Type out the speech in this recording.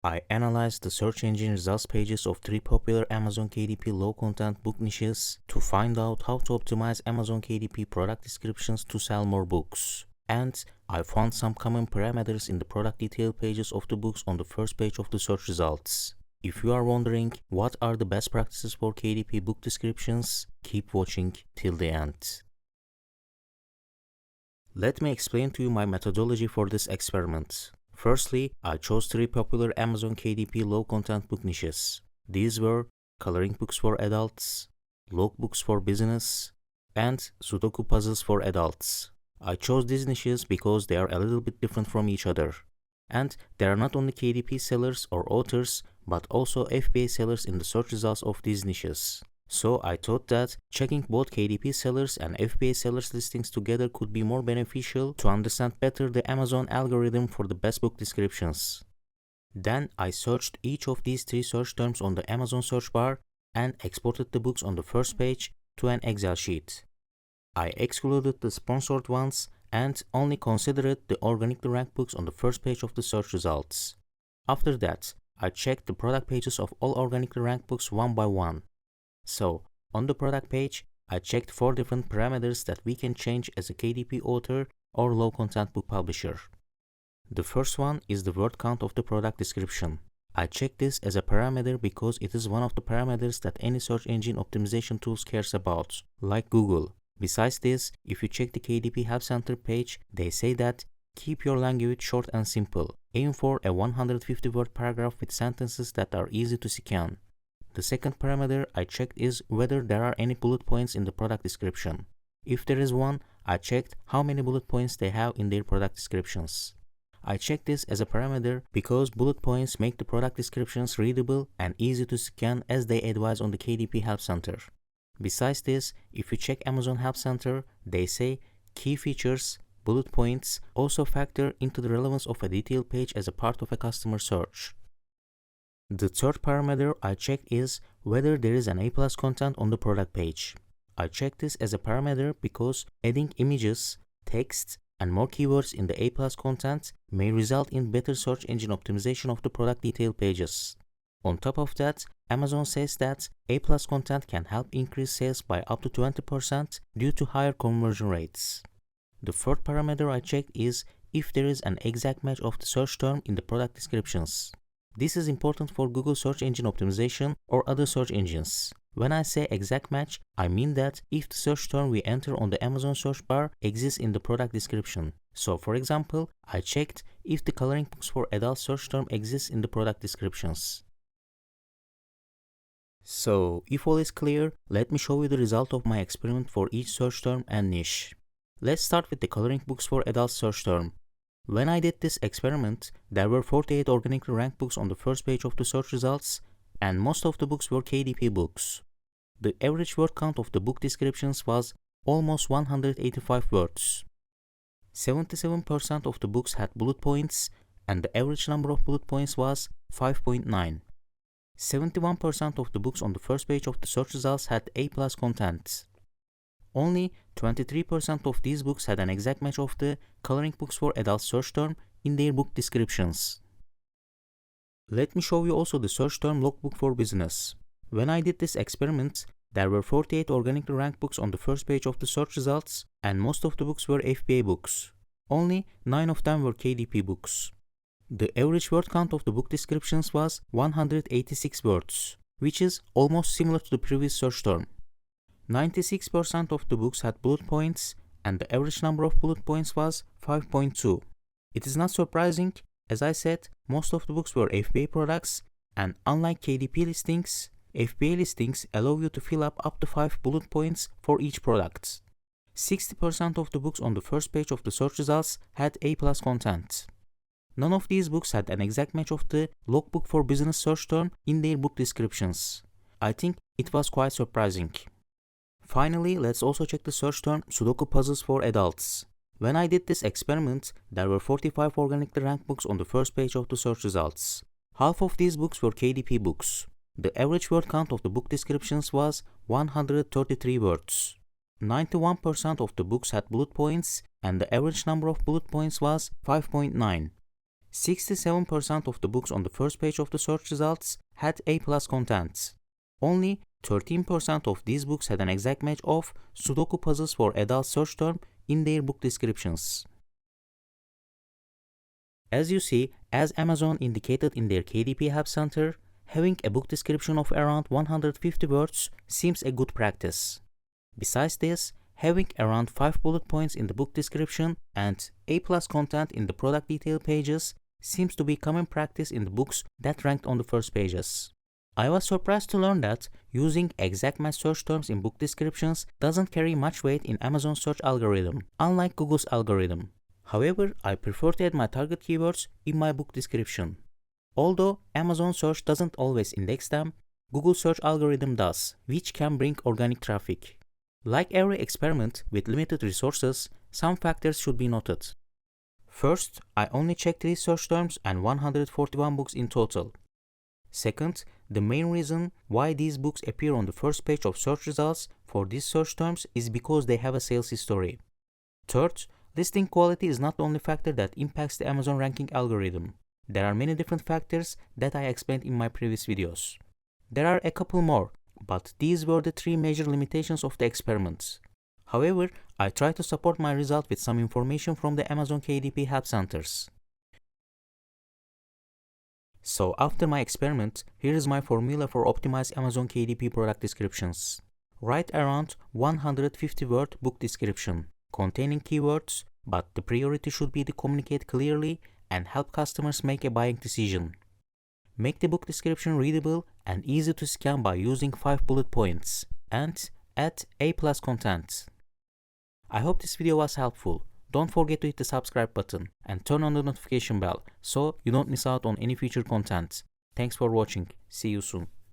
I analyzed the search engine results pages of 3 popular Amazon KDP low-content book niches to find out how to optimize Amazon KDP product descriptions to sell more books. And I found some common parameters in the product detail pages of the books on the first page of the search results. If you are wondering what are the best practices for KDP book descriptions, keep watching till the end. Let me explain to you my methodology for this experiment. Firstly, I chose 3 popular Amazon KDP low-content book niches. These were coloring books for adults, logbooks for business, and Sudoku puzzles for adults. I chose these niches because they are a little bit different from each other. And there are not only KDP sellers or authors, but also FBA sellers in the search results of these niches. So I thought that checking both KDP sellers and FBA sellers listings together could be more beneficial to understand better the Amazon algorithm for the best book descriptions. Then I searched each of these 3 search terms on the Amazon search bar and exported the books on the first page to an Excel sheet. I excluded the sponsored ones and only considered the organically ranked books on the first page of the search results. After that, I checked the product pages of all organically ranked books one by one. So, on the product page, I checked 4 different parameters that we can change as a KDP author or low-content book publisher. The first one is the word count of the product description. I checked this as a parameter because it is one of the parameters that any search engine optimization tools cares about, like Google. Besides this, if you check the KDP Help Center page, they say that keep your language short and simple. Aim for a 150-word paragraph with sentences that are easy to scan. The second parameter I checked is whether there are any bullet points in the product description. If there is one, I checked how many bullet points they have in their product descriptions. I checked this as a parameter because bullet points make the product descriptions readable and easy to scan as they advise on the KDP Help Center. Besides this, if you check Amazon Help Center, they say key features, bullet points also factor into the relevance of a detail page as a part of a customer search. The third parameter I checked is whether there is an A+ content on the product page. I checked this as a parameter because adding images, text, and more keywords in the A+ content may result in better search engine optimization of the product detail pages. On top of that, Amazon says that A+ content can help increase sales by up to 20% due to higher conversion rates. The fourth parameter I checked is if there is an exact match of the search term in the product descriptions. This is important for Google search engine optimization or other search engines. When I say exact match, I mean that if the search term we enter on the Amazon search bar exists in the product description. So for example, I checked if the coloring books for adult search term exists in the product descriptions. So if all is clear, let me show you the result of my experiment for each search term and niche. Let's start with the coloring books for adult search term. When I did this experiment, there were 48 organically ranked books on the first page of the search results, and most of the books were KDP books. The average word count of the book descriptions was almost 185 words. 77% of the books had bullet points, and the average number of bullet points was 5.9. 71% of the books on the first page of the search results had A+ content. Only 23% of these books had an exact match of the coloring books for adult search term in their book descriptions. Let me show you also the search term logbook for business. When I did this experiment, there were 48 organically ranked books on the first page of the search results, and most of the books were FBA books. Only 9 of them were KDP books. The average word count of the book descriptions was 186 words, which is almost similar to the previous search term. 96% of the books had bullet points, and the average number of bullet points was 5.2. It is not surprising, as I said, most of the books were FBA products, and unlike KDP listings, FBA listings allow you to fill up to 5 bullet points for each product. 60% of the books on the first page of the search results had A+ content. None of these books had an exact match of the logbook for business search term in their book descriptions. I think it was quite surprising. Finally, let's also check the search term Sudoku puzzles for adults. When I did this experiment, there were 45 organically ranked books on the first page of the search results. Half of these books were KDP books. The average word count of the book descriptions was 133 words. 91% of the books had bullet points, and the average number of bullet points was 5.9. 67% of the books on the first page of the search results had A+ content. Only 13% of these books had an exact match of Sudoku puzzles for adult search term in their book descriptions. As you see, as Amazon indicated in their KDP Help Center, having a book description of around 150 words seems a good practice. Besides this, having around 5 bullet points in the book description and A+ content in the product detail pages seems to be common practice in the books that ranked on the first pages. I was surprised to learn that using exact match search terms in book descriptions doesn't carry much weight in Amazon's search algorithm, unlike Google's algorithm. However, I prefer to add my target keywords in my book description. Although Amazon search doesn't always index them, Google search algorithm does, which can bring organic traffic. Like every experiment with limited resources, some factors should be noted. First, I only checked 3 search terms and 141 books in total. Second, the main reason why these books appear on the first page of search results for these search terms is because they have a sales history. Third, listing quality is not the only factor that impacts the Amazon ranking algorithm. There are many different factors that I explained in my previous videos. There are a couple more, but these were the 3 major limitations of the experiment. However, I try to support my result with some information from the Amazon KDP Help Centers. So after my experiment, here is my formula for optimized Amazon KDP product descriptions. Write around 150-word book description containing keywords, but the priority should be to communicate clearly and help customers make a buying decision. Make the book description readable and easy to scan by using 5 bullet points, and add A+ content. I hope this video was helpful. Don't forget to hit the subscribe button and turn on the notification bell so you don't miss out on any future content. Thanks for watching. See you soon.